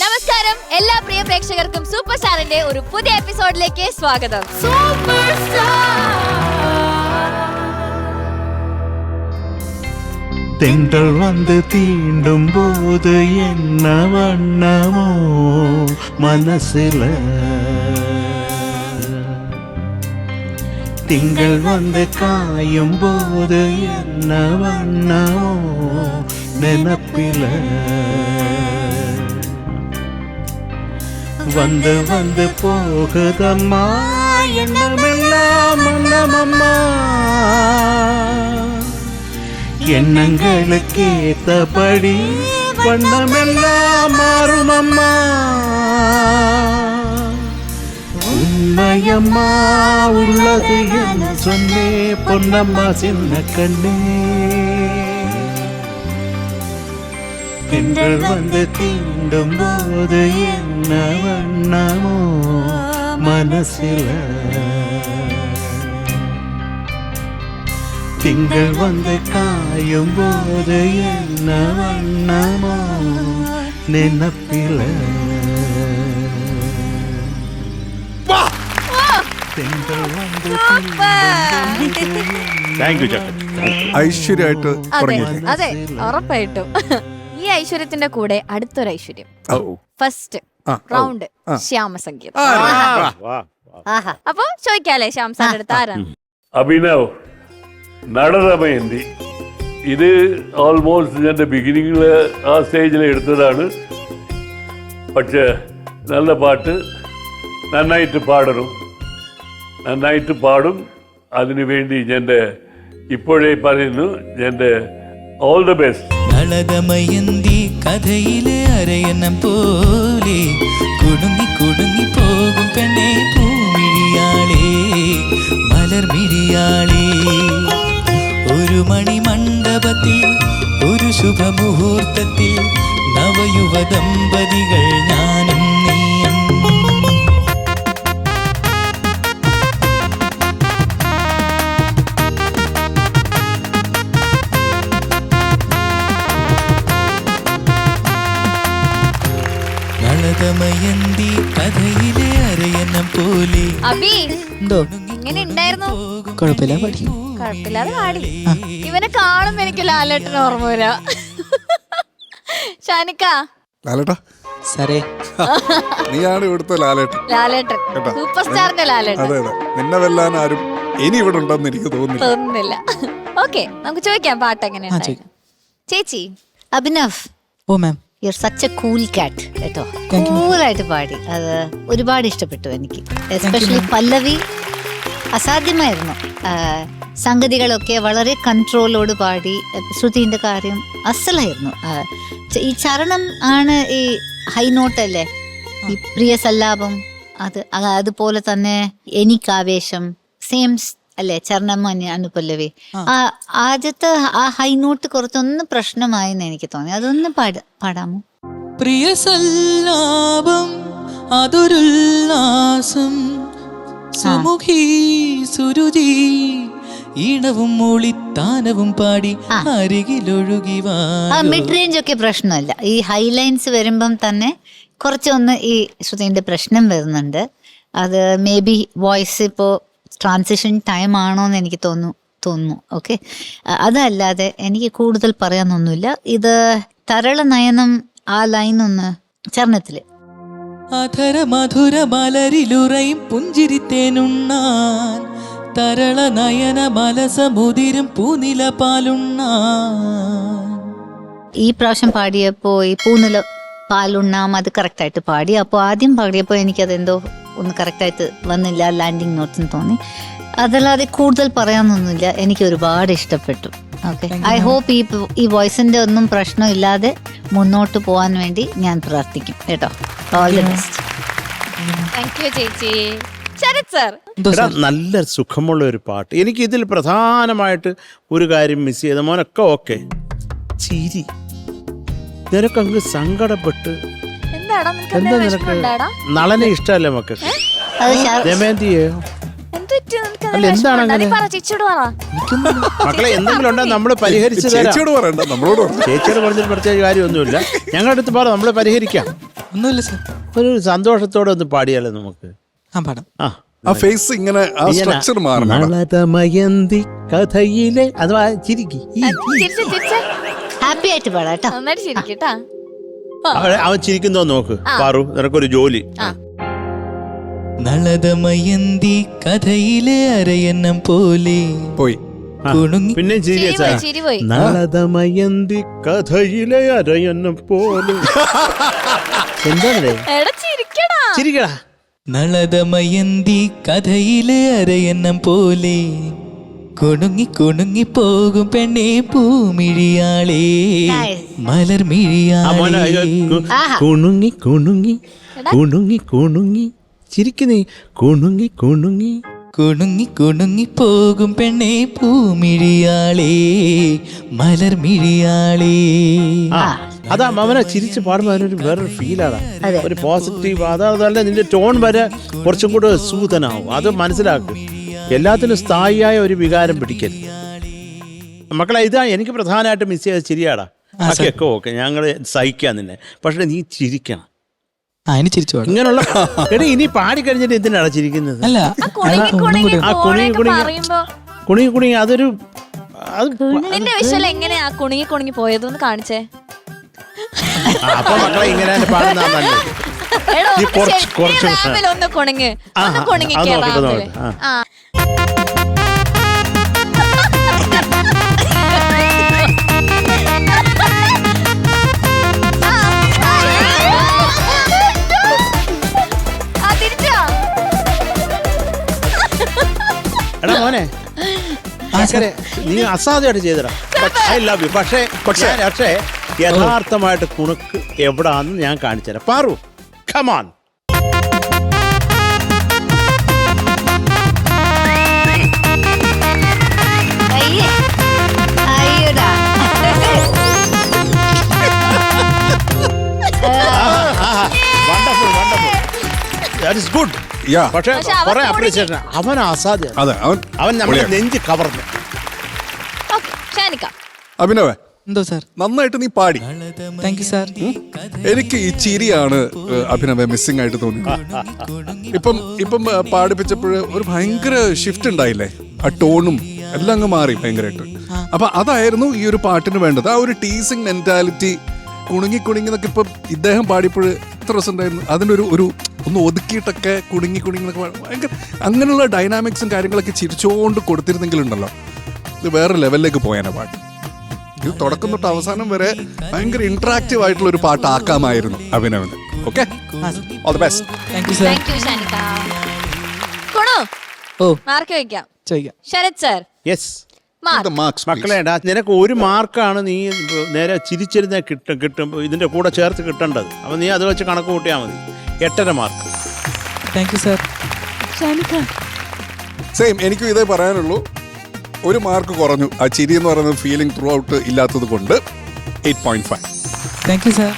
നമസ്കാരം എല്ലാ പ്രിയ പ്രേക്ഷകർക്കും സൂപ്പർ സ്റ്റാറിന്റെ ഒരു പുതിയ എപ്പിസോഡിലേക്ക് സ്വാഗതം. സൂപ്പർ தென்றல் வந்து தீண்டும் போது என்ன வண்ணமோ மனசுல, திங்கள் வந்து காயும் போது என்ன வண்ணமோ நினப்பில, வந்து வந்து போகுதம்மா எண்ணமெல்லாம் மன்னமம்மா, எண்ணங்களுக்கு ஏத்தபடி வண்ணமெல்லாம் மாறுமம்மா, உண்மையம்மா உள்ளது என்று சொன்னே பொன்னம்மா சின்ன கண்ணே, திங்கள் வந்து தீண்டும் போது என்ன வண்ணமோ மனசில, திங்கள் வந்து காயும் போது என்ன வண்ணமோ நினப்பில. ഐശ്വര്യമായിട്ട് അതെ, ഉറപ്പായിട്ടും. ഈ ഐശ്വര്യത്തിന്റെ കൂടെ അടുത്തൊരു ഐശ്വര്യം. ഫസ്റ്റ് റൗണ്ട് ശ്യാമസംഗീതം. അപ്പൊ ചോദിക്കാല്ലേ ശ്യാം സാറിന്റെ അടുത്ത് ആരാണ്? അഭിനവ് നടനമയന്തി. ഇത് ഓൾമോസ്റ്റ് എൻ്റെ ബിഗിനിങ്ങിൽ ആ സ്റ്റേജിൽ എടുത്തതാണ്. പക്ഷെ നല്ല പാട്ട്, നന്നായിട്ട് പാടും. അതിനുവേണ്ടി എൻ്റെ ഇപ്പോഴേ പറയുന്നു, എൻ്റെ ഓൾ ദ ബെസ്റ്റ്. നളദമയന്തി കഥയിലെ അരയണം പോലെ കുടുങ്ങി കുടുങ്ങി പോകും പെണ്ണെ പൂമിഴിയാളേ മലർമിഴിയാളേ, ഒരു മണിമണ്ഡപത്തിൽ ഒരു ശുഭമുഹൂർത്തത്തിൽ നവയുവ ദമ്പതികൾ ഞാനും നീയും. നളദമയന്തി കഥയിലെ അരയണം പോലെ. അബി എന്തോ എങ്ങനെ ഉണ്ടായിരുന്നു? കുഴപ്പമില്ലാതെ പാടി. ഇവനെ കാണുമ്പോ എനിക്ക് ലാലേട്ടന് ഓർമ്മ വരാ. ഷാനിക്ക ലാലേട്ടാ സാറേ, നീയാണ് ഇവിടുത്തെ ലാലേട്ടൻ. ലാലേട്ടൻ സൂപ്പർ സ്റ്റാറിന്റെ ലാലേട്ടൻ. അതെ അതെ, നിന്നെ വെല്ലാൻ ആരും ഇനി ഇവിടെ ഉണ്ടെന്ന് എനിക്ക് തോന്നുന്നില്ല. ഓക്കെ, നമുക്ക് ചോദിക്കാം പാട്ട് എങ്ങനെയാണ്. ചേച്ചി Abhinav, oh ma'am, you are such a cool cat കേട്ടോ. കൂളായിട്ട് പാടി, അത് ഒരുപാട് ഇഷ്ടപ്പെട്ടു എനിക്ക്. എസ്പെഷ്യലി പല്ലവി അസാധ്യമായിരുന്നു. സംഗതികളൊക്കെ വളരെ കൺട്രോളോട് പാടി. ശ്രുതിന്റെ കാര്യം അസലായിരുന്നു. ഈ ചരണം ആണ് ഈ ഹൈ നോട്ട് അല്ലേ, ഈ പ്രിയ സല്ലാപം, അതുപോലെ തന്നെ എനിക്കാവേശം സെയിം അല്ലേ, ചരണം അനുപല്ലവി. ആദ്യത്തെ ആ ഹൈ നോട്ട് കുറച്ചൊന്ന് പ്രശ്നമായെന്ന് എനിക്ക് തോന്നി. അതൊന്ന് പാടാമോ? പ്രിയ സല്ലാപം അതൊരുല്ലാസം, സുമുഖി സുരുചി ഈണവും മൂളിത്താനവും പാടി അരികിലൊഴുകി വാ. മിഡ് റേഞ്ച് ഒക്കെ പ്രശ്നമല്ല. ഈ ഹൈലൈൻസ് വരുമ്പം തന്നെ കുറച്ചൊന്ന് ഈ ശ്രുതിന്റെ പ്രശ്നം വരുന്നുണ്ട്. അത് മേ ബി വോയിസ് ഇപ്പോൾ ട്രാൻസിഷൻ ടൈം ആണോന്ന് എനിക്ക് തോന്നുന്നു. ഓക്കെ, അതല്ലാതെ എനിക്ക് കൂടുതൽ പറയാനൊന്നുമില്ല. ഇത് തരള നയനം ആ ലൈൻ ഒന്ന് ചരണത്തില്. അധര മധുര മലരിലുറയും പുഞ്ചിരിത്തേനുണ്ണാൻ, തരള നയന മലസമുതിരും പൂനില പാലുണ്ണാൻ. ഈ പ്രാവശ്യം പാടിയപ്പോ ഈ പൂനില പാലുണ്ണാം അത് കറക്റ്റായിട്ട് പാടി. അപ്പോൾ ആദ്യം പാടിയപ്പോൾ എനിക്കതെന്തോ ഒന്ന് കറക്റ്റായിട്ട് വന്നില്ല, ലാൻഡിങ് നോട്ട്സ് തോന്നി. അതല്ലാതെ കൂടുതൽ പറയാനൊന്നുമില്ല. എനിക്ക് ഒരുപാട് ഇഷ്ടപ്പെട്ടു. ഓക്കെ, ഐ ഹോപ്പ് ഈ വോയിസിന്റെ ഒന്നും പ്രശ്നമില്ലാതെ മുന്നോട്ട് പോകാൻ വേണ്ടി ഞാൻ പ്രാർത്ഥിക്കും കേട്ടോ. All the best. Thank U ചേച്ചി. ശരത് സർ, നല്ല സുഖമുള്ള ഒരു പാട്ട്. എനിക്ക് ഇതിൽ പ്രധാനമായിട്ട് ഒരു കാര്യം മിസ് ചെയ്ത, മോനൊക്കെ ഓക്കെ, ചിരി. നിനക്കങ്ങ് സങ്കടപ്പെട്ട് എന്താ നിനക്ക് നളനെ ഇഷ്ടമല്ലേ മക്കൾക്ക്? ദമയന്തിയോ അല്ല, എന്താണ് അങ്ങനെ? മക്കളെ എന്തെങ്കിലും ഉണ്ടോ നമ്മള് പരിഹരിച്ചു തരാം. ചേച്ചിയോട് പറഞ്ഞിട്ട് പ്രത്യേക കാര്യമൊന്നുമില്ല. ഞങ്ങളുടെ അടുത്ത് പറ, നമ്മള് പരിഹരിക്കാം. ഒന്നുമില്ല സാർ. ഒരു സന്തോഷത്തോടെ ഒന്ന് പാടിയാലോ നമുക്ക്? ആ പാടാം. ആ ഫേസ് ഇങ്ങനെ ആ സ്ട്രക്ചർ മാറണം. നളതമയന്തി കഥയിലെ അഥവാ ചിരിക്കി ചിരിച്ച് ഹാപ്പി ആയിട്ട് പാടാം കേട്ടോ. നന്നായിട്ട് ചിരിക്കട്ടാ. അവൻ ചിരിക്കുന്നോ നോക്ക്. പാറു, നിനക്കൊരു ജോലി. നളതമയന്തി കഥയിലെ അരയന്നം പോലെ പോയി. കുണുങ്ങി. പിന്നെ ചിരി പോയി. നളതമയന്തി കഥയിലെ അരയന്നം പോലെ. എന്താണേ എടാ ചിരിക്കടാ. ചിരിക്കടാ. നളതമയന്തി കഥയിലെ അരയന്നം പോലെ കുണുങ്ങി കുണുങ്ങി പോകും പെണ്ണേ പൂമിഴിയാളേ മലർമിഴിയാളേ. കുണുങ്ങി കുണുങ്ങി കുണുങ്ങി കുണുങ്ങി ചിരിക്കുന്നേ. കുണുങ്ങി കുണുങ്ങി കുണുങ്ങി കുണുങ്ങി പോകും പെണ്ണേ പൂമിഴിയാളേ മലർമിഴിയാളേ. അതാ അവനെ ചിരിച്ച് പാടുമ്പോൾ അതിനൊരു വേറൊരു ഫീലാണ്, ഒരു പോസിറ്റീവ്. അതല്ല നിന്റെ ടോൺ വരെ കുറച്ചും കൂടെ സൂതനാവും. അത് മനസ്സിലാക്കും. എല്ലാത്തിനും സ്ഥായിയായ ഒരു വികാരം പിടിക്കരുത് മക്കളെ. ഇതാ എനിക്ക് പ്രധാനമായിട്ട് മിസ് ചെയ്ത ചിരിയാടാ. ബാക്കിയൊക്കെ ഓക്കെ, ഞങ്ങൾ സഹിക്കാം നിന്നെ. പക്ഷെ നീ ചിരിക്കണം. അതിന് ചിരിച്ചു പാടും. ഇങ്ങനെയുള്ള എടാ ഇനി പാടി കഴിഞ്ഞിട്ട് എന്തിനാണ് ചിരിക്കുന്നത്? അല്ല കുണുങ്ങി കുണുങ്ങി അതൊരു നിന്റെ വിഷ്വൽ എങ്ങനെയാ കുണുങ്ങി കുണുങ്ങി പോയതെന്ന് കാണിച്ചേ. അപ്പൊ മക്കളെ ഇങ്ങനെ പാടുന്ന നല്ലത്. ഒന്ന് കുണുങ്ങ്, ഒന്ന് കുണുങ്ങിക്കേ. എടാ മോനെ, നീ അസാധ്യമായിട്ട് ചെയ്തടാ. I love you. പക്ഷേ യഥാർത്ഥമായിട്ട് കുണുക്ക് എവിടാന്ന് ഞാൻ കാണിച്ചുതരാം. Paru, come on. Wonderful, wonderful. That is good. പക്ഷേ കുറെ അപ്രീസിയേഷൻ. അവൻ അസാധ്യ. അവൻ നമ്മുടെ നെഞ്ച് കവർന്നു. അഭിനവേ, എന്തോ സാർ? നന്നായിട്ട് നീ പാടി. Thank you sir. എനിക്ക് ഈ ചിരിയാണ് അഭിനവ മിസ്സിംഗ് ആയിട്ട് തോന്നി. ഇപ്പം പാടിപ്പിച്ചപ്പോൾ ഒരു ഭയങ്കര ഷിഫ്റ്റ് ഉണ്ടായില്ലേ? ആ ടോണും എല്ലാം അങ്ങ് മാറി ഭയങ്കരമായിട്ട്. അപ്പൊ അതായിരുന്നു ഈ ഒരു പാട്ടിന് വേണ്ടത്. ആ ഒരു ടീസിങ് മെന്റാലിറ്റി, കുണുങ്ങി കുണുങ്ങി എന്നൊക്കെ ഇപ്പം ഇദ്ദേഹം പാടിയപ്പോൾ എത്ര രസം ഉണ്ടായിരുന്നു. അതിനൊരു ഒന്ന് ഒതുക്കിയിട്ടൊക്കെ കുണുങ്ങി കുണുങ്ങി എന്നൊക്കെ ഭയങ്കര അങ്ങനെയുള്ള ഡൈനാമിക്സും കാര്യങ്ങളൊക്കെ ചിരിച്ചുകൊണ്ട് കൊടുത്തിരുന്നെങ്കിലുണ്ടല്ലോ, ഇത് വേറെ ലെവലിലേക്ക് പോയാനെ പാട്ട്. ഇത് തുടക്കം തൊട്ട് അവസാനം വരെ ഭയങ്കര ഇന്ററാക്റ്റീവ് ആയിട്ടുള്ള ഒരു പാട്ടാക്കാമായിരുന്നു അഭിനവന്. Okay, all the best. Thank you sir. Mark വയ്ക്കാം. ചോദിക്കാം. ശരത് സർ. യെസ് മാർക്സ് മക്കളെ, നിനക്ക് ഒരു മാർക്കാണ് നീ നേരെ ചിരിച്ചിരുന്ന കിട്ടും ഇതിന്റെ കൂടെ ചേർത്ത് കിട്ടേണ്ടത്. അപ്പൊ നീ അത് വെച്ച് കണക്ക് കൂട്ടിയാൽ മതി. 8.5 mark. Thank you sir. Same, എനിക്കും ഇതേ പറയാനുള്ളൂ. ഒരു മാർക്ക് കുറഞ്ഞു. ആ ചിരി എന്ന് പറയുന്നത് ഫീലിംഗ് ത്രൂ ഔട്ട് ഇല്ലാത്തത് കൊണ്ട് 8.5. Thank you sir.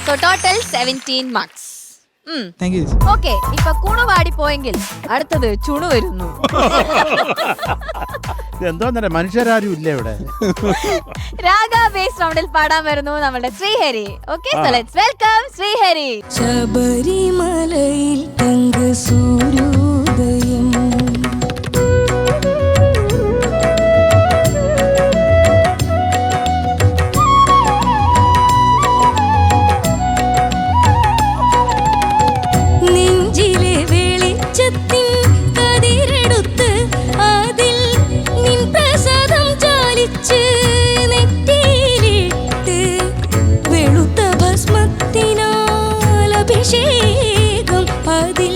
So total 17 marks. Thank U. Okay, ഇപ്പൊ കുണു പാടിപ്പോയെങ്കിൽ അടുത്തത് ചുണു വരുന്നു. എന്തോന്നേ, മനുഷ്യരാരും ഇല്ല ഇവിടെ. രാഗ ബേസ് റൗണ്ടിൽ പാടാൻ വരുന്നു നമ്മുടെ Sreehari. Okay, so let's welcome Sreehari. ശബരിമലയിൽ തങ്ക സൂര്യോദയം നെഞ്ചിലെ വെളിച്ചത്തിൻ കതിരെടുത്ത് അതിൽ നിൻ പ്രസാദം ചാലിച്ച് നെറ്റിയിലിട്ട് വെളുത്ത ഭസ്മത്തിനാൽ അഭിഷേകം അതിൽ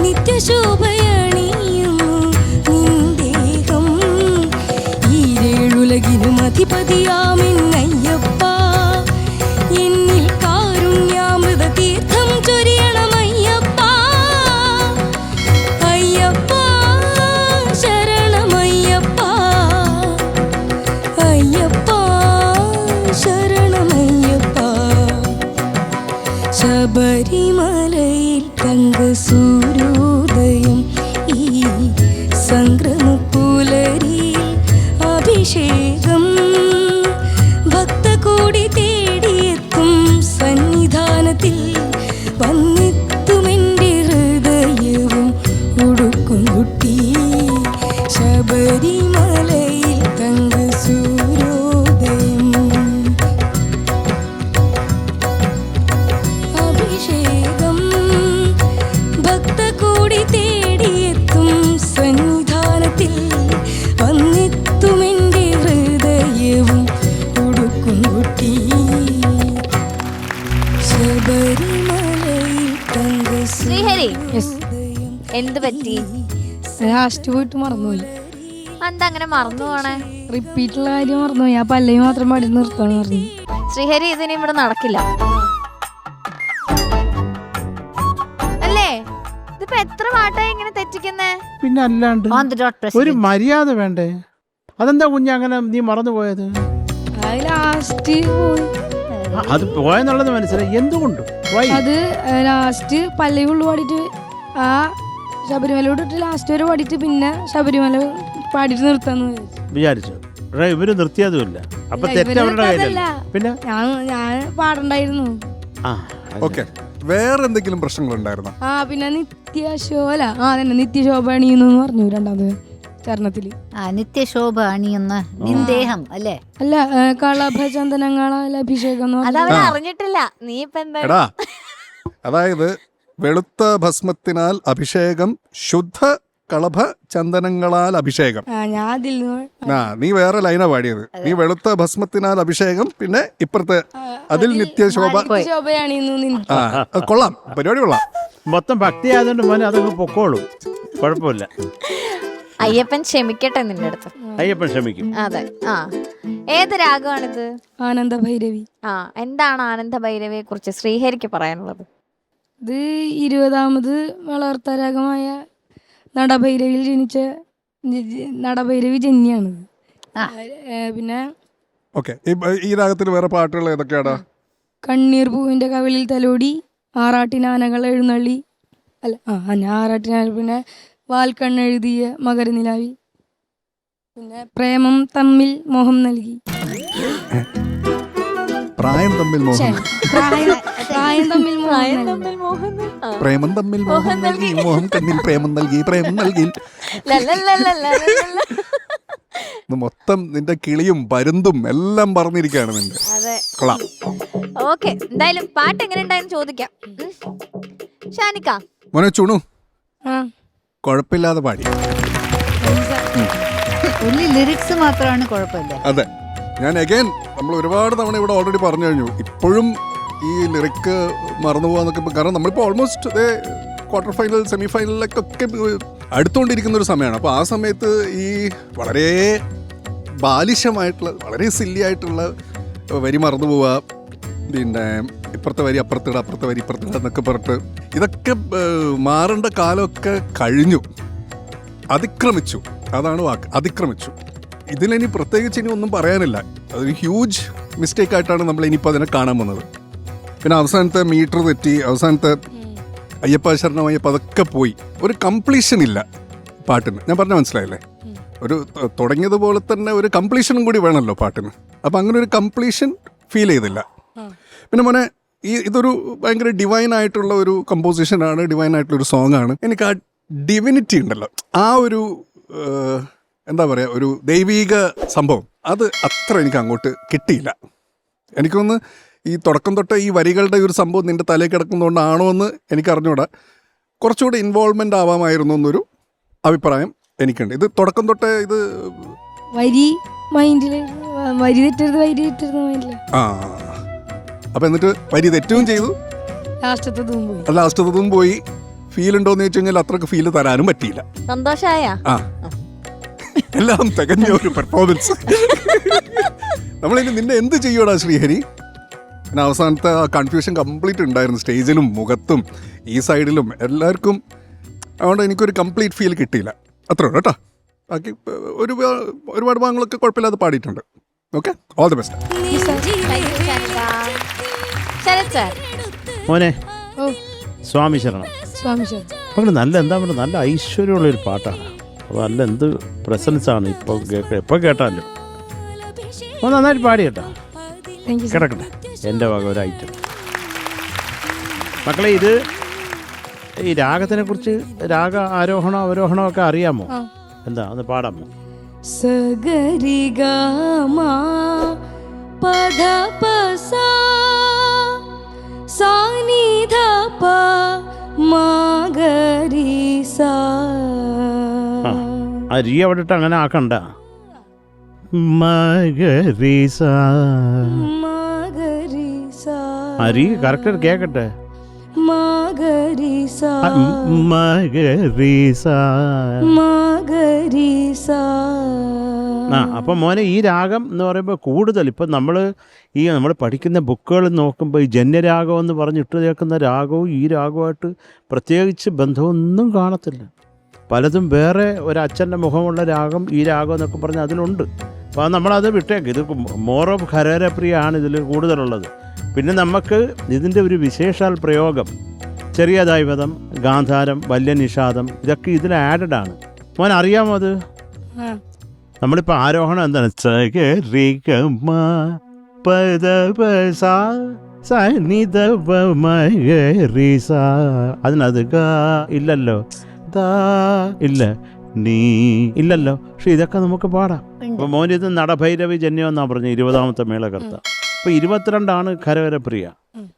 നിത്യശോഭയണിയുന്നു നിൻ ദേഹം. ഈരേഴുലകിനും അധിപതിയാമെന്നയ്യപ്പ, എന്നിൽ കാരുണ്യാമൃത തീർത്ഥം ചൊരിയണമയ്യപ്പ. അയ്യപ്പ ശരണമയ്യപ്പ, അയ്യപ്പ ശരണമയ്യപ്പ. ശബരിമലയിൽ തങ്ക സൂര്യോദയം ഈ സംക്രമപ്പുലരിയിൽ അഭിഷേകം. ഭക്തകോടി തേടിയെത്തും സന്നിധാനത്തിൽ ശ്രീഹരി എന്ത് പറ്റി? ലാസ്റ്റ് പോയിട്ട് മറന്നുപോയി. എന്താ അങ്ങനെ മറന്നു പോണേ? റിപ്പീറ്റുള്ള കാര്യം മറന്നുപോയി. ആ പല്ലവി മാത്രം പാടി നിർത്താന്ന് പറഞ്ഞു. ശ്രീഹരി ഇതിന് ഇവിടെ നടക്കില്ല അല്ലേ? ഇതിപ്പോ എത്ര പാട്ടായി ഇങ്ങനെ തെറ്റിക്കുന്നേ? പിന്നെ അല്ലാണ്ട് ഓൺ ദി ഡോട്ട് ഒരു മര്യാദ വേണ്ടേ? അതെന്താ കുഞ്ഞ് അങ്ങനെ നീ മറന്നു പോയത്? ലാസ്റ്റ് പോയി. അത് പോയെന്നുള്ളത് മനസ്സിലായി. എന്തുകൊണ്ട്? അത് ലാസ്റ്റ് പല്ലവി ഉള്ളു പാടിയിട്ട് ആ ശബരിമല വിട്ടിട്ട് ലാസ്റ്റ് വരെ പാടിയിട്ട് പിന്നെ ശബരിമല പാടിയിട്ട് നിർത്താന്ന് വിചാരിച്ചു. ഇവര് നിർത്തിയതുമില്ല. അപ്പൊ തെറ്റവരുടെ കയ്യിലല്ല. പിന്നെ ഞാൻ പാടണ്ടായിരുന്നു. ഓക്കെ, വേറെ എന്തെങ്കിലും പ്രശ്നങ്ങൾ ഉണ്ടായിരുന്നോ? പിന്നെ നിത്യശോഭ തന്നെ നിത്യശോഭ അണിയുന്നു പറഞ്ഞു രണ്ടാമത് ചരണത്തില്. നിത്യശോഭ അണിയുന്ന നിന്ദേഹം അല്ലേ? അല്ല, കളഭചന്ദനങ്ങളാൽ അഭിഷേകം അതവൻ അറിഞ്ഞിട്ടില്ല. നീ ഇപ്പൊ എന്താ? എടാ, അതായത് വെളുത്ത ഭസ്മത്തിനാൽ അഭിഷേകം, ശുദ്ധ കളഭ ചന്ദനങ്ങളാൽ അഭിഷേകം. ഞാൻ അതിൽ നീ വേറെ ലൈനാ പാടിയത്. നീ വെളുത്ത ഭസ്മത്തിനാൽ അഭിഷേകം, പിന്നെ ഇപ്പുറത്തെ അതിൽ നിത്യശോഭ. കൊള്ളാം, പരിപാടി കൊള്ളാം. മൊത്തം ഭക്തി ആയതുകൊണ്ട് മോനെ അതങ്ങ് പൊക്കോളും, കുഴപ്പമില്ല. അയ്യപ്പൻ ക്ഷമിക്കട്ടെ നിന്റെ അടുത്ത്. അയ്യപ്പൻ ക്ഷമിക്കും. അതെ. ഏത് രാഗമാണിത്? ആനന്ദ ഭൈരവി. എന്താണ് ആനന്ദ ഭൈരവിയെ കുറിച്ച് ശ്രീഹരിക്ക് പറയാനുള്ളത്? ഇത് 20ാമത് വളർത്ത രാഗമായ നടഭൈരവിയിൽ ജനിച്ച നടഭൈരവി ജന്യാണ്. പിന്നെ ഓക്കെ, ഈ രാഗത്തിൽ വേറെ പാട്ടുകൾ ഏതൊക്കെയാടാ? കണ്ണീർ പൂവിന്റെ കവിളിൽ തലോടി, ആറാട്ടിനാനകൾ എഴുന്നള്ളി, അല്ല ആറാട്ടിനാന, പിന്നെ വാൽക്കണ്ണെഴുതിയ മകരനിലാവി, പിന്നെ പ്രേമം തമ്മിൽ മോഹം നൽകി. പ്രായം തമ്മിൽ മോഹം, പ്രായം തമ്മിൽ മോഹൻ, പ്രേമം തമ്മിൽ മോഹം നൽകി, മോഹം തമ്മിൽ പ്രേമം നൽകി, പ്രേമം നൽകി. മൊത്തം നിന്റെ കിളിയും പരുന്തും എല്ലാം പറഞ്ഞിരിക്കുകയാണ് നിന്റെ. കൊള്ളാം. ഓക്കെ, എന്തായാലും പാട്ട് എങ്ങനെ ഉണ്ടായെന്ന് ചോദിക്കാം. ഷാനിക്ക മോനെ ചുണു കുഴപ്പമില്ലാതെ പാടി. ലിറിക്സ് മാത്രമാണ് കുഴപ്പമില്ല. അതെ, ഞാൻ അഗൈൻ നമ്മൾ ഒരുപാട് തവണ ഇവിടെ ഓൾറെഡി പറഞ്ഞു കഴിഞ്ഞു. ഇപ്പോഴും ഈ ലിറിക്ക് മറന്നു പോകാന്നൊക്കെ, കാരണം നമ്മളിപ്പോൾ ഓൾമോസ്റ്റ് ക്വാർട്ടർ ഫൈനൽ, സെമി ഫൈനലിലൊക്കെ അടുത്തുകൊണ്ടിരിക്കുന്ന ഒരു സമയമാണ്. അപ്പോൾ ആ സമയത്ത് ഈ വളരെ ബാലിശമായിട്ടുള്ള, വളരെ സില്ലി ആയിട്ടുള്ള വരി മറന്നു പോവുക, പിന്നെ ഇപ്പുറത്തെ വരി അപ്പുറത്തിട, അപ്പുറത്തെ വരി ഇപ്പുറത്തിട എന്നൊക്കെ പറഞ്ഞിട്ട് ഇതൊക്കെ മാറേണ്ട കാലമൊക്കെ കഴിഞ്ഞു, അതിക്രമിച്ചു. അതാണ് വാക്ക്, അതിക്രമിച്ചു. ഇതിലിനി പ്രത്യേകിച്ച് ഇനി ഒന്നും പറയാനില്ല. അതൊരു ഹ്യൂജ് മിസ്റ്റേക്ക് ആയിട്ടാണ് നമ്മൾ ഇനിയിപ്പോൾ അതിനെ കാണാൻ വന്നത്. പിന്നെ അവസാനത്തെ മീറ്റർ തെറ്റി, അവസാനത്തെ അയ്യപ്പ ശരണമയ്യപ്പ അതൊക്കെ പോയി. ഒരു കംപ്ലീഷൻ ഇല്ല പാട്ടിന്. ഞാൻ പറഞ്ഞാൽ മനസ്സിലായില്ലേ? ഒരു തുടങ്ങിയതുപോലെ തന്നെ ഒരു കംപ്ലീഷനും കൂടി വേണമല്ലോ പാട്ടിന്. അപ്പം അങ്ങനെ ഒരു കംപ്ലീഷൻ ഫീൽ ചെയ്തില്ല. പിന്നെ മോനെ, ഇതൊരു ഭയങ്കര ഡിവൈൻ ആയിട്ടുള്ള ഒരു കമ്പോസിഷനാണ്, ഡിവൈൻ ആയിട്ടുള്ളൊരു സോങ് ആണ്. എനിക്ക് ആ ഡിവിനിറ്റി ഉണ്ടല്ലോ, ആ ഒരു എന്താ പറയുക, ഒരു ദൈവീക സംഭവം, അത് അത്ര എനിക്ക് അങ്ങോട്ട് കിട്ടിയില്ല. എനിക്കൊന്ന് ഈ തുടക്കം തൊട്ട് ഈ വരികളുടെ ഒരു സംഭവം നിൻ്റെ തലയിൽ കിടക്കുന്നതുകൊണ്ടാണോ എന്ന് എനിക്ക് അറിഞ്ഞൂടാ. കുറച്ചുകൂടി ഇൻവോൾവ്മെൻ്റ് ആവാമായിരുന്നു എന്നൊരു അഭിപ്രായം എനിക്കുണ്ട്. ഇത് തുടക്കം തൊട്ടേ ഇത് വരി മൈൻഡില്, വരി തെറ്റരുത്, വരി തെറ്റരുത് മൈൻഡില്. അപ്പം എന്നിട്ട് വരി തെറ്റുകയും ചെയ്തു, ലാസ്റ്റത്തതും പോയി. ഫീൽ ഉണ്ടോന്ന് ചോദിച്ചു കഴിഞ്ഞാൽ അത്രക്ക് ഫീൽ തരാനും പറ്റിയില്ല. സന്തോഷായ എല്ലാം തികഞ്ഞ ഒരു പെർഫോമൻസ്. നമ്മളിനി നിന്നെ എന്ത് ചെയ്യൂടാ ശ്രീഹരി? പിന്നെ അവസാനത്തെ ആ കൺഫ്യൂഷൻ കംപ്ലീറ്റ് ഉണ്ടായിരുന്നു, സ്റ്റേജിലും മുഖത്തും ഈ സൈഡിലും എല്ലാവർക്കും. അതുകൊണ്ട് എനിക്കൊരു കംപ്ലീറ്റ് ഫീൽ കിട്ടിയില്ല. അത്രേ ഉള്ളൂ കേട്ടോ. ബാക്കി ഒരുപാട് ഭാഗങ്ങളൊക്കെ കുഴപ്പമില്ലാതെ പാടിയിട്ടുണ്ട്. Okay, all the best. മോനെ സ്വാമി ശരണം. അപ്പോൾ നല്ല എന്താ പറയുക, നല്ല ഐശ്വര്യമുള്ളൊരു പാട്ടാണ്. അപ്പോൾ നല്ല എന്ത് പ്രസൻസാണ് ഇപ്പോൾ എപ്പോൾ കേട്ടാലും. അപ്പോൾ നന്നായിട്ട് പാടി കേട്ടോ. കിടക്കട്ടെ, എൻ്റെ വക ഒരു ഐറ്റം. മക്കളെ, ഇത് ഈ രാഗത്തിനെ കുറിച്ച്, രാഗ ആരോഹണോ അവരോഹണോ ഒക്കെ അറിയാമോ? എന്താ ഒന്ന് പാടാമോ? സഗരിഗമാ പദപസ സാനിധപ മഗരിസ. ആ രീ അവിടെ ഇട്ട് അങ്ങനെ ആക്കണ്ട. മഗരിസ. ആ രീ കറക്റ്റ് കേക്കട്ടെ. മഗരീസ മഗരീസ. മഗരീസ. അപ്പം മോനെ ഈ രാഗം എന്ന് പറയുമ്പോൾ കൂടുതൽ ഇപ്പം നമ്മൾ പഠിക്കുന്ന ബുക്കുകൾ നോക്കുമ്പോൾ ഈ ജന്യരാഗം എന്ന് പറഞ്ഞിട്ട് കേൾക്കുന്ന രാഗവും ഈ രാഗവുമായിട്ട് പ്രത്യേകിച്ച് ബന്ധമൊന്നും കാണത്തില്ല. പലതും വേറെ ഒരു അച്ഛൻ്റെ മുഖമുള്ള രാഗം ഈ രാഗം എന്നൊക്കെ പറഞ്ഞാൽ അതിലുണ്ട്. അപ്പോൾ നമ്മളത് വിട്ടേക്ക്. ഇത് മോർ ഓഫ് ഹരേരപ്രിയ ആണ് ഇതിൽ കൂടുതലുള്ളത്. പിന്നെ നമുക്ക് ഇതിൻ്റെ ഒരു വിശേഷാൽ പ്രയോഗം ചെറിയ ദൈവതം, ഗാന്ധാരം, വല്യനിഷാദം ഇതൊക്കെ ഇതിൽ ആഡഡ് ആണ്. മോൻ അറിയാമോ അത്? നമ്മളിപ്പോൾ ആരോഹണം എന്താണ്? സഗരിഗമ പദപസ സനിധവമഗരിസ. അതിനത് ഗ ഇല്ലല്ലോ, ദാ ഇല്ല, നീ ഇല്ലല്ലോ. പക്ഷെ ഇതൊക്കെ നമുക്ക് പാടാം. അപ്പോൾ മോനിത് നടഭൈരവി ജന്യം എന്നാണ് പറഞ്ഞത് 20ാമത്തെ മേളകർത്ത. അപ്പോൾ 22 ഖരവരപ്രിയ.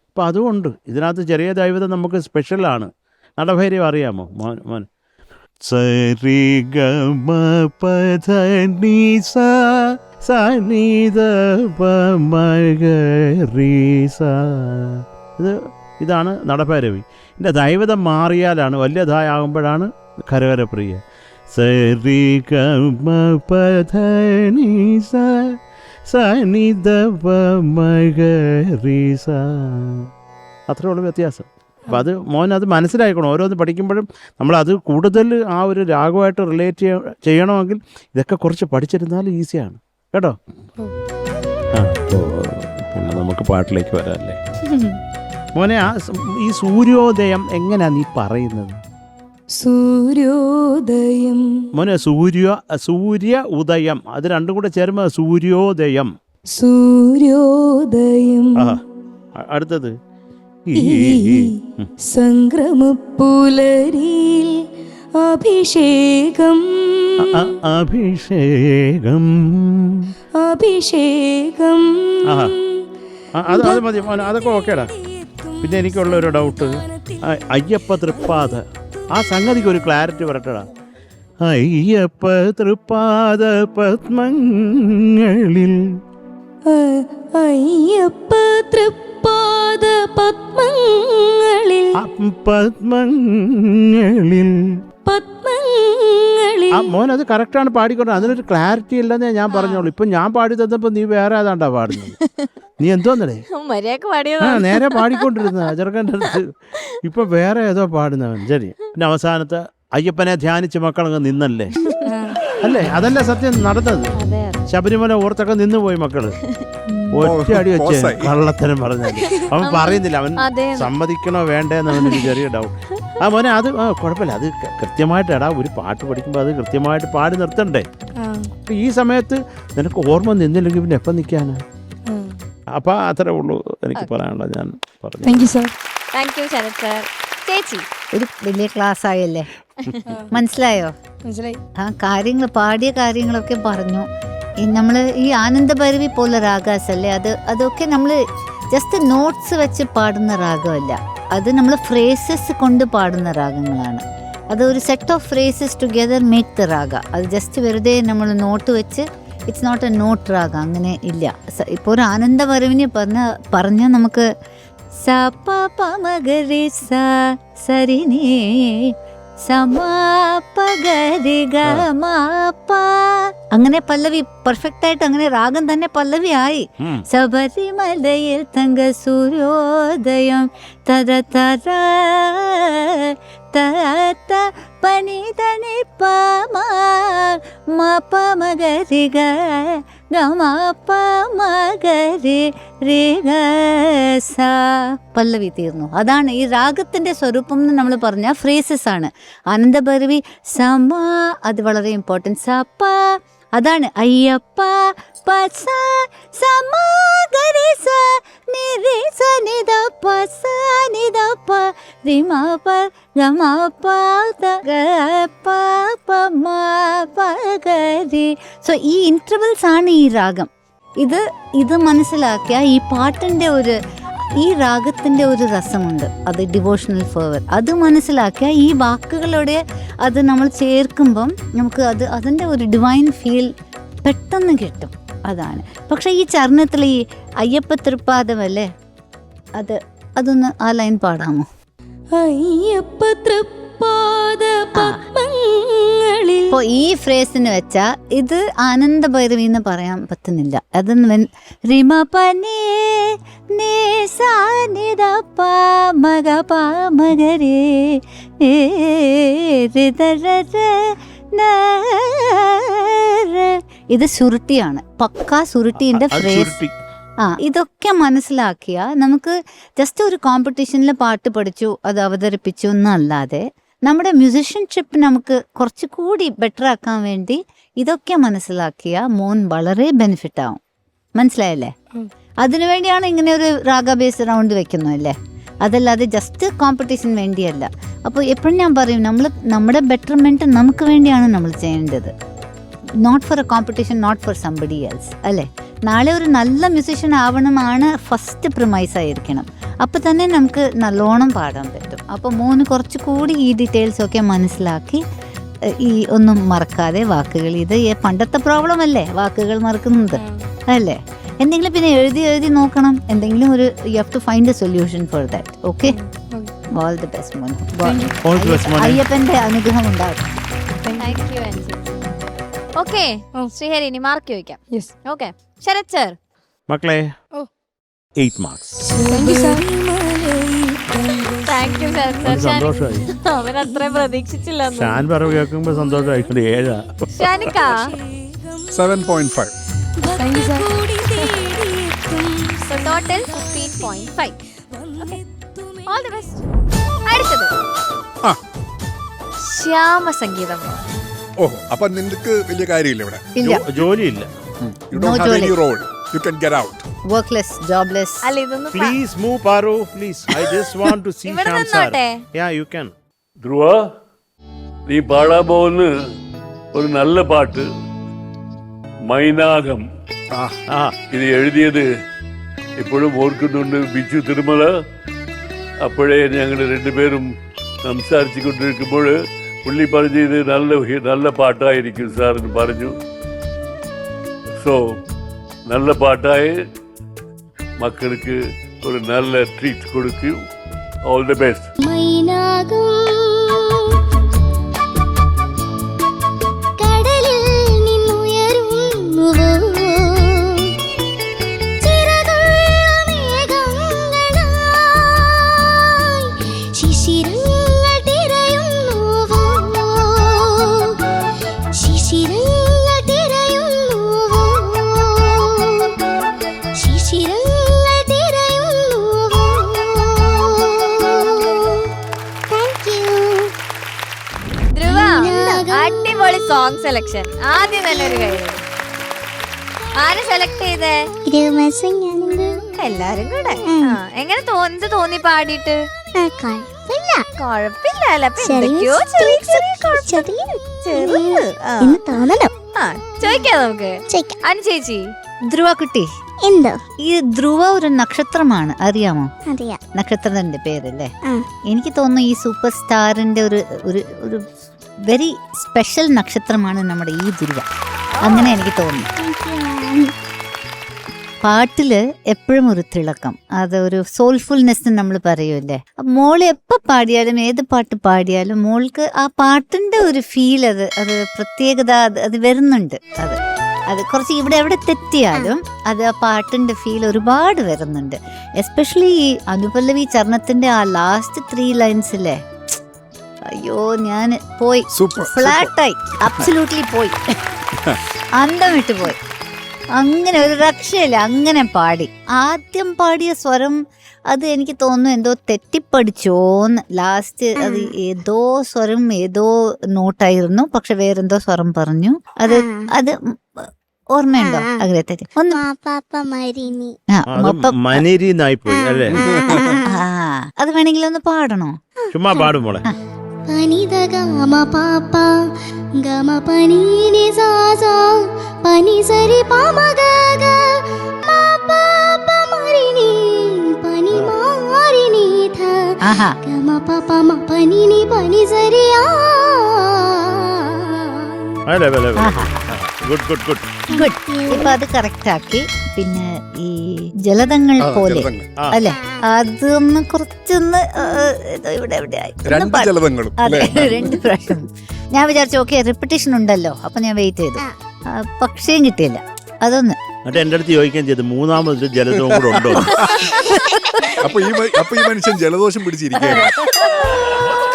അപ്പോൾ അതുകൊണ്ട് ഇതിനകത്ത് ചെറിയ ദൈവതം നമുക്ക് സ്പെഷ്യലാണ്. നടഭൈരവി അറിയാമോ മോൻ? സരിഗമ പദനിസ സനിധവമഗരിസ. ഇതാണ് നടഭൈരവി. ഇതിൻ്റെ ദൈവതം മാറിയാലാണ് വലിയ ധായാകുമ്പോഴാണ് ഖരവരപ്രിയ. സരിഗമ പദനിസ സനിധവമഗരിസ. അത്രേ ഉള്ളൂ വ്യത്യാസം. അപ്പം അത് മോൻ അത് മനസ്സിലാക്കണം. ഓരോന്ന് പഠിക്കുമ്പോഴും നമ്മളത് കൂടുതൽ ആ ഒരു രാഗമായിട്ട് റിലേറ്റ് ചെയ്യണമെങ്കിൽ ഇതൊക്കെ കുറച്ച് പഠിച്ചിരുന്നാൽ ഈസിയാണ് കേട്ടോ. പിന്നെ നമുക്ക് പാട്ടിലേക്ക് വരാമല്ലേ മോനെ? ഈ സൂര്യോദയം എങ്ങനെയാ നീ പറയുന്നത്? സൂര്യോദയം മോനെ സൂര്യ ഉദയം അത് രണ്ടും കൂടെ ചേരുമ്പോൾ സൂര്യോദയം. സൂര്യോദയം. അടുത്തത് സംക്രമപ്പുലരിയിൽ അഭിഷേകം. അഭിഷേകം അഭിഷേകം. അത് മതി മോനെ, അതൊക്കെ ഓക്കേടാ. പിന്നെ എനിക്കുള്ള ഒരു ഡൗട്ട്, അയ്യപ്പ തൃപ്പാദ ആ സംഗതിക്ക് ഒരു ക്ലാരിറ്റി വരട്ടടാ. അയ്യപ്പ തൃപ്പാദ പത്മങ്ങളിൽ. അയ്യപ്പ തൃപ്പാദ പത്മങ്ങളിൽ. പത്മങ്ങളിൽ പത്മങ്ങളിൽ. മോൻ അത് കറക്റ്റാണ് പാടിക്കൊണ്ട്. അതിനൊരു ക്ലാരിറ്റി ഇല്ലെന്നേ ഞാൻ പറഞ്ഞോളൂ. ഇപ്പം ഞാൻ പാടി തന്നപ്പോൾ നീ വേറെ ഏതാണ്ടാ പാടുന്നത്. നീ എന്തോന്നടേ നേരെ പാടിക്കൊണ്ടിരുന്ന ചെറുക്കൻ്റെ അടുത്ത് ഇപ്പം വേറെ ഏതോ പാടുന്നവൻ. ശരി. പിന്നെ അവസാനത്തെ അയ്യപ്പനെ ധ്യാനിച്ച് മക്കളങ്ങ് നിന്നല്ലേ അല്ലേ? അതല്ലേ സത്യം നടന്നത്. ശബരിമല ഓർത്തൊക്കെ നിന്ന് പോയി മക്കള്. ഒറ്റ അടി വെച്ച് കള്ളത്തരം പറഞ്ഞാൽ അവൻ പറയുന്നില്ല. അവൻ സമ്മതിക്കണോ വേണ്ടേന്ന് അവനൊരു ചെറിയ ഡൗട്ട്. മോനെ അത് കുഴപ്പമില്ല. അത് കൃത്യമായിട്ട് ഒരു പാട്ട് പഠിക്കുമ്പോൾ അത് കൃത്യമായിട്ട് പാടി നിർത്തണ്ടേ? ഈ സമയത്ത് നിനക്ക് ഓർമ്മ നിന്നില്ലെങ്കിൽ പിന്നെ എപ്പം നിൽക്കാനാ? അപ്പം അത്രേ ഉള്ളൂ എനിക്ക് പറയാനുള്ളത്. ഞാൻ പറഞ്ഞു. Thank you sir. Thank you Sarath sir. ചേച്ചി ഒരു വലിയ ക്ലാസ് ആയല്ലേ? മനസ്സിലായോ? മനസ്സിലായി. കാര്യങ്ങൾ പാടിയ കാര്യങ്ങളൊക്കെ പറഞ്ഞു. നമ്മൾ ഈ ആനന്ദഭൈരവി പോലെ രാഗാസല്ലേ, അതൊക്കെ നമ്മൾ ജസ്റ്റ് നോട്ട്സ് വെച്ച് പാടുന്ന രാഗമല്ല. അത് നമ്മൾ ഫ്രേസസ് കൊണ്ട് പാടുന്ന രാഗങ്ങളാണ്. അത് ഒരു set of phrases together make the raga. അത് ജസ്റ്റ് വെറുതെ നമ്മൾ നോട്ട് വെച്ച് it's not a note raga അങ്ങനെ ഇല്ല. ഇപ്പോൾ ഒരു ആനന്ദഭൈരവിനെ പറഞ്ഞാൽ നമുക്ക് സ പ പ മ ഗ രി സ സരി നി സ മ പ ഗ രി ഗ മ പ അങ്ങനെ പല്ലവി പെർഫെക്റ്റ് ആയിട്ട് അങ്ങനെ രാഗം തന്നെ പല്ലവി ആയി. ശബരിമലയിൽ തങ്ക സൂര്യോദയം തര തര തര പനി തനി പ മ മ പ മ ഗ രി ഗ ഗ മ പ മ ഗ രി രി ഗ സ പല്ലവി തീർന്നു. അതാണ് ഈ രാഗത്തിന്റെ സ്വരൂപം എന്ന് നമ്മൾ പറഞ്ഞ ഫ്രേസസ് ആണ്. ആനന്ദഭൈരവി സമ അത് വളരെ ഇമ്പോർട്ടൻറ്റ്. സപ്പ അതാണ് അയ്യപ്പ പസ സമ ഗരി സ നി രി സ നി ദ പ സ നി ദ പ രി മ പ ഗ മ പ ത ഗ പ പ മ പ ഗ രി. സോ ഈ ഇന്റർവൽസ് ആണ് ഈ രാഗം. ഇത് മനസ്സിലാക്കിയ ഈ പാട്ടിൻ്റെ ഈ രാഗത്തിൻ്റെ ഒരു രസമുണ്ട്. അത് ഡിവോഷണൽ ഫേവർ. അത് മനസ്സിലാക്കിയ ഈ വാക്കുകളോടെ അത് നമ്മൾ ചേർക്കുമ്പം നമുക്ക് അതിൻ്റെ ഒരു ഡിവൈൻ ഫീൽ പെട്ടെന്ന് കിട്ടും. അതാണ്. പക്ഷേ ഈ ചരണത്തിൽ ഈ അയ്യപ്പ തൃപ്പാദമല്ലേ, അതൊന്ന് ആ ലൈൻ പാടാമോ? അയ്യപ്പ തൃപ്പാദ പത്മങ്ങളിൽ. ഇപ്പൊ ഈ ഫ്രേസിന് വെച്ചാ ഇത് ആനന്ദഭൈരവി എന്ന് പറയാൻ പറ്റുന്നില്ല. അത് റിമ പനേ നേ സാ നി ദ പ മഗ പ മഗരേ ഇത് സുരുട്ടിയാണ്, പക്കാ സുരുട്ടിന്റെ ഫ്രേസ്. ഇതൊക്കെ മനസ്സിലാക്കിയ നമുക്ക് ജസ്റ്റ് ഒരു കോമ്പറ്റീഷനിൽ പാട്ട് പഠിച്ചു അത് അവതരിപ്പിച്ചു എന്നല്ലാതെ നമ്മുടെ മ്യൂസിഷ്യൻഷിപ്പ് നമുക്ക് കുറച്ചുകൂടി ബെറ്റർ ആക്കാൻ വേണ്ടി ഇതൊക്കെ മനസ്സിലാക്കിയ മോൻ വളരെ ബെനിഫിറ്റ് ആവും. മനസ്സിലായല്ലേ? അതിനുവേണ്ടിയാണ് ഇങ്ങനെ ഒരു രാഗ ബേസ് റൗണ്ട് വെക്കുന്നതല്ലേ, അതല്ലാതെ ജസ്റ്റ് കോമ്പറ്റീഷൻ വേണ്ടിയല്ല. അപ്പോൾ എപ്പോഴും ഞാൻ പറയും, നമ്മുടെ ബെറ്റർമെൻറ്റ് നമുക്ക് വേണ്ടിയാണ് നമ്മൾ ചെയ്യേണ്ടത്. Not for a competition, not for somebody else. അല്ലേ? നാളെ ഒരു നല്ല മ്യൂസിഷ്യൻ ആവണമാണ് ഫസ്റ്റ് പ്രിമൈസ് ആയിരിക്കണം. അപ്പോൾ തന്നെ നമുക്ക് നല്ലോണം പാടാൻ പറ്റും. അപ്പോൾ മോന് കുറച്ചുകൂടി ഈ ഡീറ്റെയിൽസൊക്കെ മനസ്സിലാക്കി ഈ ഒന്നും മറക്കാതെ വാക്കുകൾ, ഇത് പണ്ടത്തെ പ്രോബ്ലം അല്ലേ വാക്കുകൾ മറക്കുന്നത് അല്ലേ? എന്തെങ്കിലും പിന്നെ എഴുതി നോക്കണം, എന്തെങ്കിലും ഒരു you have to find a solution for that. Okay, all the best മോൻ. അയ്യപ്പന്റെ അനുഗ്രഹം ഉണ്ടാകും. ഓക്കെ ശ്രീഹരി, ഇനി മാർക്ക് ചോദിക്കാം. Okay Sarath sir. മക്കളെ 8 marks. Thank you Sarath sir. സന്തോഷമായി. അവൻ അത്രയും പ്രതീക്ഷിച്ചില്ല. ഷാൻ പറഞ്ഞു കേൾക്കുമ്പോ സന്തോഷമായിട്ടുണ്ട്. 7 ഷാനിക്ക 7.5. So total 15.5. Okay. All the best. അടുത്തത് ശ്യാമസംഗീതം. ഓഹ്, അപ്പൊ നിനക്ക് വലിയ കാര്യമില്ല ഇവിടെ. ജോലിയില്ല. You don't have any role. You can get out. Workless, jobless. അല്ല ഇതൊന്നും Please move, Paru. Please. I just want to see ഇവിടെ Shyam sir. നിന്നോട്ടെ. Yeah, you can. ധ്രുവ, നീ പാടാൻ പോകുന്ന ഒരു നല്ല പാട്ട് മൈനാകം. ഇത് എഴുതിയത് ഇപ്പോഴും ഓർക്കുന്നുണ്ട് ബിജു തിരുമല. അപ്പോഴേ ഞങ്ങൾ രണ്ടുപേരും സംസാരിച്ചു കൊണ്ടിരിക്കുമ്പോൾ പുള്ളി പറഞ്ഞു ഇത് നല്ല പാട്ടായിരിക്കും സാർ എന്ന് പറഞ്ഞു. സോ നല്ല പാട്ടായി മക്കൾക്ക് ഒരു നല്ല ട്രീറ്റ് കൊടുക്കൂ. All the best. അടിപൊളി സോങ് സെലക്ഷൻ. ആദ്യം തന്നെ ഒരു കാര്യം, ആര് സെലക്ട് ചെയ്തേ? എല്ലാരും കൂടെ. എങ്ങനെ തോന്നി പാടിയിട്ട്? കുഴപ്പമില്ല അല്ല, ചോദിക്കാം നമുക്ക്. അനു ചേച്ചി, ധ്രുവ കുട്ടി, എന്തോ ഈ ധ്രുവ ഒരു നക്ഷത്രമാണ്, അറിയാമോ? അറിയാം. നക്ഷത്രത്തിന്റെ പേരല്ലേ? എനിക്ക് തോന്നുന്നു ഈ സൂപ്പർ സ്റ്റാറിന്റെ ഒരു വെരി സ്പെഷ്യൽ നക്ഷത്രമാണ് നമ്മുടെ ഈ ധ്രുവ. അങ്ങനെ എനിക്ക് തോന്നുന്നു. പാട്ടില് എപ്പോഴും ഒരു തിളക്കം, അതൊരു സോൾഫുൾനെസ് നമ്മൾ പറയുമല്ലേ. മോള് എപ്പോ പാടിയാലും ഏത് പാട്ട് പാടിയാലും മോൾക്ക് ആ പാട്ടിന്റെ ഒരു ഫീൽ, അത് പ്രത്യേകത അത് വരുന്നുണ്ട്. അത് കുറച്ച് എവിടെ തെറ്റിയാലും അത് ആ പാട്ടിന്റെ ഫീൽ ഒരുപാട് വരുന്നുണ്ട്. എസ്പെഷ്യലി ഈ അനുപല്ലവി ചരണത്തിന്റെ ആ ലാസ്റ്റ് 3 ലൈൻസിലെ, അയ്യോ ഞാൻ പോയി, ഫ്ലാറ്റായി, അബ്സല്യൂട്ട്ലി പോയി, അന്തം വിട്ടു പോയി. അങ്ങനെ ഒരു രക്ഷയില്ല, അങ്ങനെ പാടി. ആദ്യം പാടിയ സ്വരം അത് എനിക്ക് തോന്നുന്നു എന്തോ തെറ്റിപ്പടിച്ചോന്ന്. ലാസ്റ്റ് അത് ഏതോ സ്വരം ഏതോ നോട്ടായിരുന്നു, പക്ഷെ വേറെന്തോ സ്വരം പറഞ്ഞു. അത് ഓർമ്മയുണ്ടോ? അങ്ങനെ അത് വേണമെങ്കിൽ ഒന്ന് പാടണോ? ചുമ്മാ പാടും മോളെ. പനിത ഗമ പാപ്പ ഗമ പനി നി സ സ പനി സരി പ മ ഗ ഗ മ പ പ മരി നി പനി മാരി നി ധ ഗമ പ പ മ പനി നി പനി സരി ആ. ഗുഡ്. ഇപ്പൊ അത് കറക്റ്റ് ആക്കി. പിന്നെ ഈ ജലതങ്ങൾ പോലെ ജലതങ്ങൾ. അല്ലെ, അതൊന്ന് കുറച്ചൊന്ന് ഇവിടെ എവിടെയായി രണ്ട് ജലതങ്ങളും അതെ, 2 പ്രാവശ്യം ഞാൻ വിചാരിച്ചു ഓക്കെ റിപ്പീറ്റേഷൻ ഉണ്ടല്ലോ, അപ്പൊ ഞാൻ വെയിറ്റ് ചെയ്തു. പക്ഷേ കിട്ടിയില്ല. അതൊന്ന് എന്നിട്ട് എന്റെ അടുത്ത് ചോദിക്കുകയും ചെയ്തു മൂന്നാമതൊരു ജലദവും കൂടെ ഉണ്ടോ. അപ്പൊ ഈ മനുഷ്യൻ ജലദോഷം പിടിച്ചിരിക്കുകയാണ്.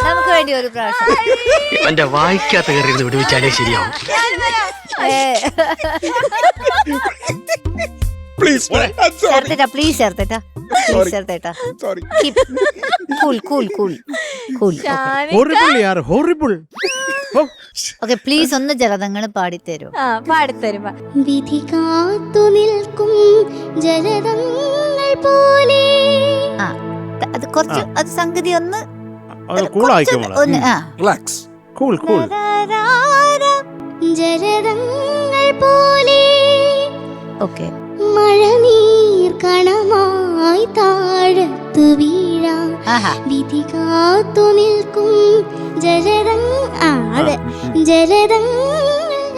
നമുക്ക് വേണ്ടി ഒരു പ്രാവശ്യം എന്റെ വായിക്കാത്ത കയറി വിടുവിച്ചാലേ ശരിയാവും. Please, I'm sorry. ചേർത്തേട്ടാ, പ്ലീസ് ചേർത്തേട്ടാ, പ്ലീസ് ചേർത്തേട്ടാ. Sorry. Cool cool cool cool. Horrible യാർ, ഹോറിബിൾ. ഓക്കെ പ്ലീസ് ഒന്ന് ജലതങ്ങൾ പാടിത്തരൂ. പാടിത്തരും. വിധി കാത്തു നിൽക്കും ജലതങ്ങൾ പോലെ. ആ അത് കുറച്ച് അത് സംഗതി ഒന്ന് കൂളായിക്കോ മോളെ. ഒന്ന് Relax. Cool cool. ജലതങ്ങൾ പോലെ ഓക്കെ മഴനീർ കണമായി താഴത്തു വീഴാം. ആഹാ വിധി കാത്തു നിൽക്കും ജലതങ്ങൾ.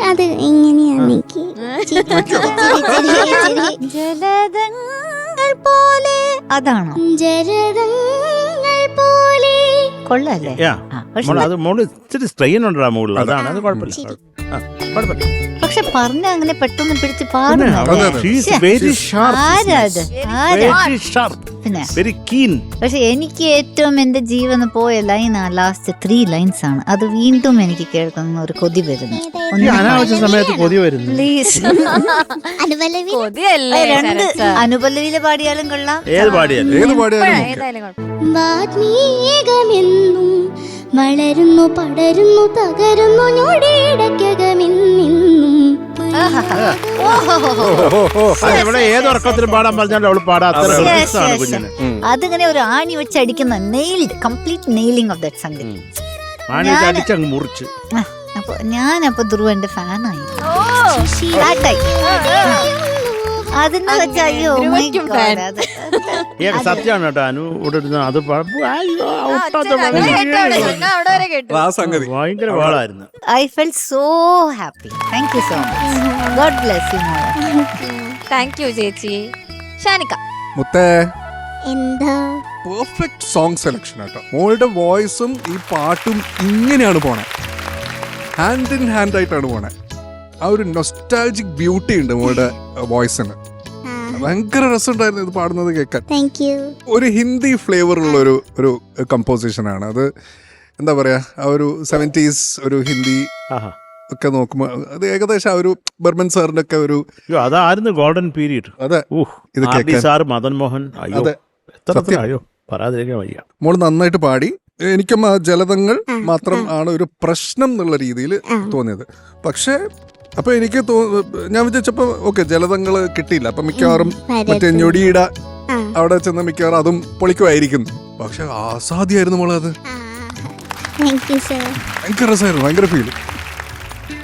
അത് എങ്ങനെയാണ് എനിക്ക് ജലതങ്ങൾ പോലെ അതാണോ? ജലതങ്ങൾ പോലെ കൊള്ളല്ലേ? യാ മോളെ, അത് മോള് ഇച്ചിരി സ്ട്രെയിൻ ഉണ്ടോ മുകളിൽ, അതാണ്. അത് കുഴപ്പമില്ല. പക്ഷെ പറഞ്ഞ അങ്ങനെ പെട്ടെന്ന് പിടിച്ച് പാടുന്നു. വെരി ഷാർപ്പ്, ആരാത്? വെരി ഷാർപ്പ്, പിന്നെ വെരി കീൻ. പക്ഷെ എനിക്ക് ഏറ്റവും എന്റെ ജീവന് പോയ ലൈൻ ആ ലാസ്റ്റ് 3 ലൈൻസ് ആണ്. അത് വീണ്ടും എനിക്ക് കേൾക്കുന്ന ഒരു കൊതി വരുന്നു. അനാവശ്യ സമയത്ത് കൊതി വരുന്നു. പ്ലീസ് അനുപല്ലവി കൊതിയല്ലേ 2 അനുപല്ലവിയില് പാടിയാലും കൊള്ളാം. ഏത് പാടിയാലും ഏത് പാടിയാലും ഏതായാലും കുഴപ്പമില്ല. വാത്മീകമെന്നും വളരുന്നു പടരുന്നു തകരുന്നു ഞൊടിയിടയ്ക്കകമെന്നും. ഇവിടെ ഏത് ഉറക്കത്തിലും പാടാൻ പറഞ്ഞാലും അവള് പാടാ. അത്ര ആണ് കുഞ്ഞിന്. അതിങ്ങനെ ഒരു ആണി വെച്ച് അടിക്കുന്ന nailed complete nailing of that സംഗതി. ആണി അടിച്ചങ്ങ് മുറിച്ച്. അപ്പൊ ഞാനപ്പൊ ധ്രുവന്റെ ഫാനായി. അതിന് വെച്ച അയ്യോ my God, അത് സത്യമാണ് കേട്ടോ. അനു ഇവിടെ ഇരുന്ന് അത് അവിടെ വരെ കേട്ടു. ആ സംഗതി ഭയങ്കര വാളായിരുന്നു. I felt so happy. Thank you so much. God bless you, Mola. Thank you ചേച്ചി. ഷാനിക്ക മുത്തേ എന്താ പെർഫെക്റ്റ് സോങ് സെലക്ഷൻ ആട്ടോ. മോളുടെ വോയിസും ഈ പാട്ടും ഇങ്ങനെയാണ് പോണേ, ഹാൻഡ് ഇൻ ഹാൻഡ് ആയിട്ടാണ് പോണേ. ആ ഒരു നൊസ്റ്റാൾജിക് ബ്യൂട്ടി ഉണ്ട് മോളുടെ വോയിസിന്. ഭയങ്കര രസമുണ്ടായിരുന്നു ഇത് പാടുന്നത് കേൾക്കാൻ. Thank you. ഒരു ഹിന്ദി ഫ്ലേവർ ഉള്ള ഒരു കമ്പോസിഷൻ ആണ് അത്. എന്താ പറയാ, ആ ഒരു 70s ഒരു ഹിന്ദി ഒക്കെ നോക്കുമ്പോൾ അത് ഏകദേശം ആ ഒരു ബർമൻ സാറിന്റെ ഒക്കെ ഒരു അതായിരുന്നു ഗോൾഡൻ പീരീഡ്. അതെ ഇത് കേൾക്കാൻ സാർ, മദൻ മോഹൻ. അയ്യോ അതെ എത്ര അയ്യോ പറയാതിരിക്കാൻ വയ്യ. മോള് നന്നായിട്ട് പാടി. എനിക്കും ആ ജലതങ്ങൾ മാത്രം ആണ് ഒരു പ്രശ്നം എന്നുള്ള രീതിയിൽ തോന്നിയത്. പക്ഷേ അപ്പൊ എനിക്ക് ഞാൻ വിചാരിച്ചപ്പോ ഓക്കെ ജലതങ്ങൾ കിട്ടിയില്ല, അപ്പൊ മിക്കവാറും മറ്റേ ഞൊടിയിട അവിടെ ചെന്ന് മിക്കവാറും അതും പൊളിക്കുമായിരിക്കുന്നു. പക്ഷെ ആസാദ്യായിരുന്നു മോളെ അത്. ഭയങ്കര രസമായിരുന്നു, ഭയങ്കര ഫീൽ.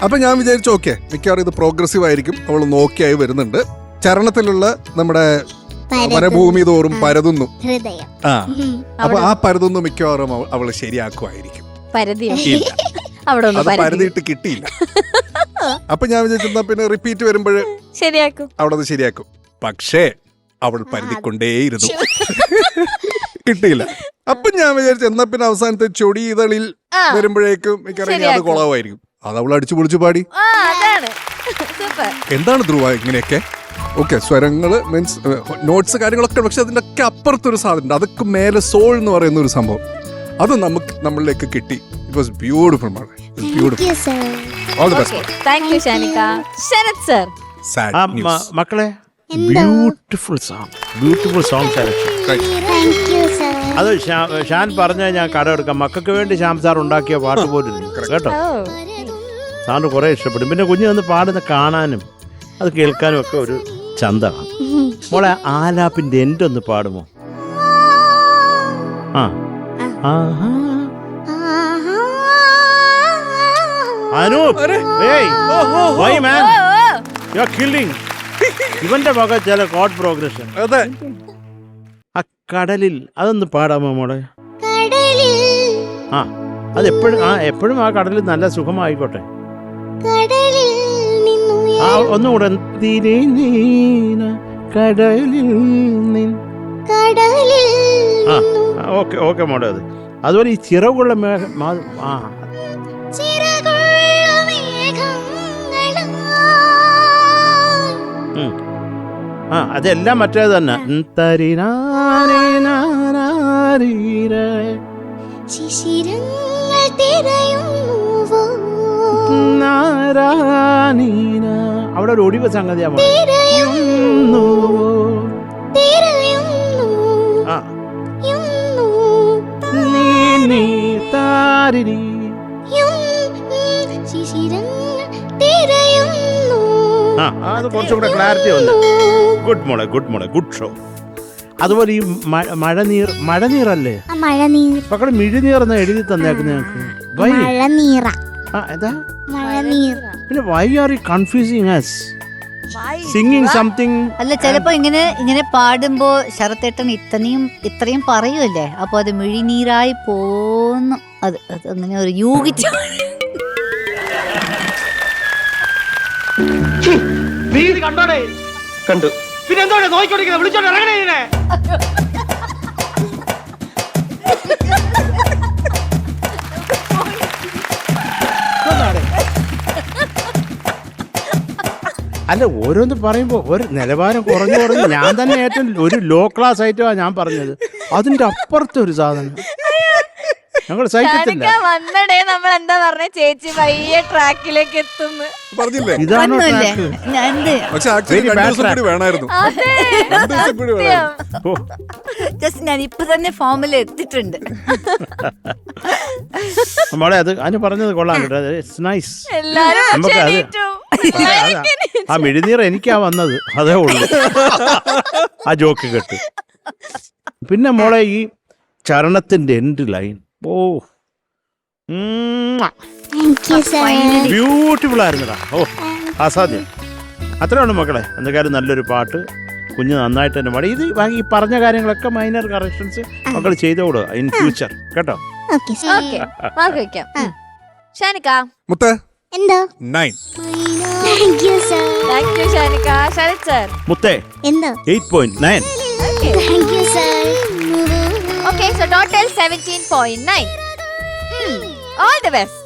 അപ്പൊ ഞാൻ വിചാരിച്ചു ഓക്കെ മിക്കവാറും ഇത് പ്രോഗ്രസീവ് ആയിരിക്കും, അവൾ നോക്കിയായി വരുന്നുണ്ട്. ചരണത്തിലുള്ള നമ്മുടെ വനഭൂമി തോറും പരതുന്നു. അപ്പൊ ആ പരതുന്നു മിക്കവാറും അവള് ശരിയാക്കുമായിരിക്കും. അത് പരതിയിട്ട് കിട്ടിയില്ല. അപ്പൊ ഞാൻ വിചാരിച്ചു പിന്നെ റിപ്പീറ്റ് വരുമ്പോൾ ശരിയാക്കും, അവിടെ അത് ശരിയാക്കും. പക്ഷേ അവൾ പരതിക്കൊണ്ടേയിരുന്നു, കിട്ടിയില്ല. അപ്പൊ ഞാൻ വിചാരിച്ചു എന്നാ പിന്നെ അവസാനത്തെ ചൊടി ഇതളിൽ വരുമ്പോഴേക്കും മിക്കറിയാം അത് കുളമായിരിക്കും. അത് അവൾ അടിച്ചു പൊളിച്ചു പാടി. എന്താണ് ധ്രുവ ഇങ്ങനെയൊക്കെ? ഓക്കെ സ്വരങ്ങള് മീൻസ് നോട്ട്സ് കാര്യങ്ങളൊക്കെ, പക്ഷെ അതിന്റെ ഒക്കെ അപ്പുറത്തൊരു സാധനം, അതൊക്കെ മേലെ സോൾ എന്ന് പറയുന്ന ഒരു സംഭവം, അത് നമ്മളിലേക്ക് കിട്ടി. It was beautiful. All the best. Thank you Shanika. Sarath sir. Sad news മക്കളെ, ബ്യൂട്ടിഫുൾ സോങ് സെലക്ഷൻ. അത് ഷാൻ പറഞ്ഞ ഞാൻ കടമെടുക്കാം. മക്കൾക്ക് വേണ്ടി ശ്യാം സാർ ഉണ്ടാക്കിയ പാട്ട് പോലും കേട്ടോ. സാറിന് കുറെ ഇഷ്ടപ്പെടും. പിന്നെ കുഞ്ഞു വന്ന് പാടുന്ന കാണാനും അത് കേൾക്കാനും ഒക്കെ ഒരു ചന്തമാണ്. മോളെ ആലാപ്പിന്റെ എൻ്റെ ഒന്ന് പാടുമോ? ഇവന്റെ വക ചില കോഡ് പ്രോഗ്രഷൻ. അതെ ആ കടലിൽ അതൊന്ന് പാടാമോ മോളെ? അത് എപ്പോഴും ആ കടലിൽ നല്ല സുഖമായിക്കോട്ടെ. ഒന്നുകൂടെ കടലിൽ നിൻ കടലിൽ ഓക്കെ ഓക്കെ മോളെ അത് അതുപോലെ ഈ ചിറകുള്ള മേഘം ആ ചിറകുള്ള മേഘങ്ങളായി. ഉം. ആ അതെല്ലാം മറ്റേത് തന്നെ ശിശിരങ്ങൾ തിരയുന്നുവോ അവിടെ ഒരു ഒടിവ് സംഗതിയാ തിരയുന്നു തിരയുന്നു ആ യുന്നു ശിശിരങ്ങൾ തിരയുന്നു ആ അത് കുറച്ചുകൂടെ ക്ലാരിറ്റി വന്നു. ഗുഡ് മോളെ ഗുഡ് ഷോ. അതുപോലെ ഈ മഴനീറല്ലേ മഴനീർ മക്കളെ മിഴിനീർ എന്ന് എഴുതി തന്നേക്കുന്ന ഞങ്ങൾക്ക് മഴനീറ ആ എന്താ മഴനീർ പിന്നെ why are you confusing us singing something അല്ല ചിലപ്പോ ഇങ്ങനെ പാടുമ്പോ ശരത്തേട്ടൻ ഇത്രയും പറയുമല്ലേ, അപ്പൊ അത് മിഴിനീരായി പോന്നു. അത് അങ്ങനെ ഒരു യൂഹിച്ചു. നീ ഇത് കണ്ടോടെ? കണ്ടു. പിന്നെ എന്തോടെ നോക്കിക്കൊണ്ടിരിക്കുന്നത്? വിളിച്ചോണ്ട് ഇറങ്ങണേ ഇതിനെ. അല്ല ഓരോന്ന് പറയുമ്പോ ഒരു നിലവാരം കുറഞ്ഞു ഞാൻ തന്നെ ഏറ്റവും ഒരു ലോ ക്ലാസ് ആയിട്ടാണ് ഞാൻ പറഞ്ഞത്. അതിന്റെ അപ്പുറത്തെ ഒരു സാധനം ഞങ്ങൾ സഹിക്കത്തില്ല. വന്നടേ നമ്മൾ എന്താ പറഞ്ഞ ചേച്ചി വയ്യ ട്രാക്കിലേക്ക് എത്തുന്നു. പറഞ്ഞില്ലേ? ഇതാണോ ഒന്നുമില്ലേ? track? എന്ത് പക്ഷെ ആക്ച്വലി Very bad 2 ദിവസം കൂടി track. വേണമായിരുന്നു. 2 ദിവസം കൂടി വേണമായിരുന്നു. ഓ, ജസ്റ്റ് ഞാൻ ഇപ്പൊ തന്നെ ഫോമിൽ എത്തിയിട്ടുണ്ട്. മോളെ അത് അതിന് പറഞ്ഞത് കൊള്ളാം കേട്ടോ. It's nice. എല്ലാരും നമുക്ക് അത് എണീറ്റു. ആ മിഴിനീർ എനിക്കാ വന്നത്, അതേ ഉള്ളൂ. ആ ജോക്ക് കേട്ട്. പിന്നെ മോളെ ഈ ചരണത്തിന്റെ എൻഡ് ലൈൻ ഓ ബ്യൂട്ടിഫുൾ ആയിരുന്നടാ. ഓ അസാധ്യം. അത്രയാണ് മക്കളെ. എന്തൊക്കെയാലും നല്ലൊരു പാട്ട്, കുഞ്ഞ് നന്നായിട്ട് തന്നെ പാടി. ഇത് ഈ പറഞ്ഞ കാര്യങ്ങളൊക്കെ മൈനർ കറക്ഷൻസ് മക്കൾ ചെയ്തോളൂ ഇൻ ഫ്യൂച്ചർ കേട്ടോ. ഓക്കേ, മാർക്ക് വെക്കാം. ഷാനിക്ക മുത്തേ എന്തോ 9. Thank you sir thank you Shanika. Sarath sir മുത്തേ എന്തോ 8.9. Thank you sir okay, so total 17.9. All the best.